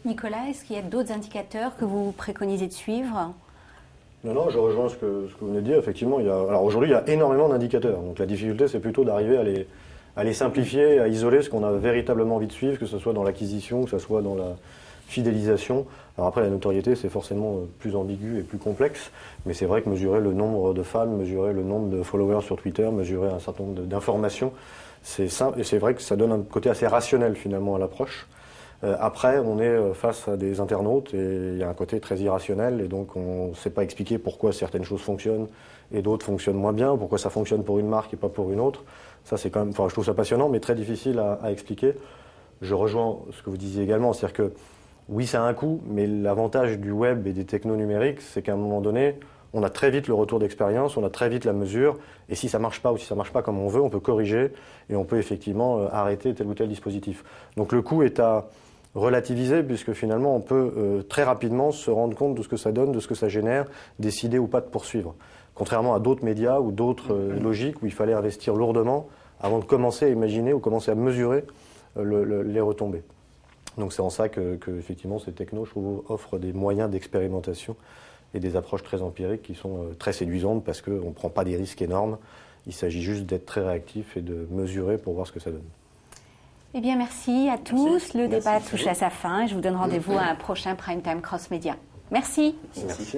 Nicolas, est-ce qu'il y a d'autres indicateurs que vous préconisez de suivre? Non, je rejoins ce que vous venez de dire. Effectivement, alors aujourd'hui, il y a énormément d'indicateurs. Donc la difficulté, c'est plutôt d'arriver à les simplifier, à isoler ce qu'on a véritablement envie de suivre, que ce soit dans l'acquisition, que ce soit dans la fidélisation. Alors après, la notoriété, c'est forcément plus ambigu et plus complexe, mais c'est vrai que mesurer le nombre de fans, mesurer le nombre de followers sur Twitter, mesurer un certain nombre d'informations, c'est simple, et c'est vrai que ça donne un côté assez rationnel finalement à l'approche. Après, on est face à des internautes et il y a un côté très irrationnel, et donc on ne sait pas expliquer pourquoi certaines choses fonctionnent et d'autres fonctionnent moins bien, pourquoi ça fonctionne pour une marque et pas pour une autre. Ça, c'est quand même, enfin, je trouve ça passionnant, mais très difficile à expliquer. Je rejoins ce que vous disiez également, c'est-à-dire que oui, ça a un coût, mais l'avantage du web et des technos numériques, c'est qu'à un moment donné, on a très vite le retour d'expérience, on a très vite la mesure, et si ça marche pas ou si ça marche pas comme on veut, on peut corriger et on peut effectivement arrêter tel ou tel dispositif. Donc le coût est à relativiser, puisque finalement on peut très rapidement se rendre compte de ce que ça donne, de ce que ça génère, décider ou pas de poursuivre. Contrairement à d'autres médias ou d'autres logiques où il fallait investir lourdement avant de commencer à imaginer ou commencer à mesurer les retombées. Donc c'est en ça que effectivement ces technos, je trouve, offrent des moyens d'expérimentation et des approches très empiriques qui sont très séduisantes parce qu'on ne prend pas des risques énormes. Il s'agit juste d'être très réactif et de mesurer pour voir ce que ça donne. Eh bien, merci à tous. Merci. Le débat touche à sa fin. Je vous donne rendez-vous à un prochain Prime Time Cross Média. Merci. Merci.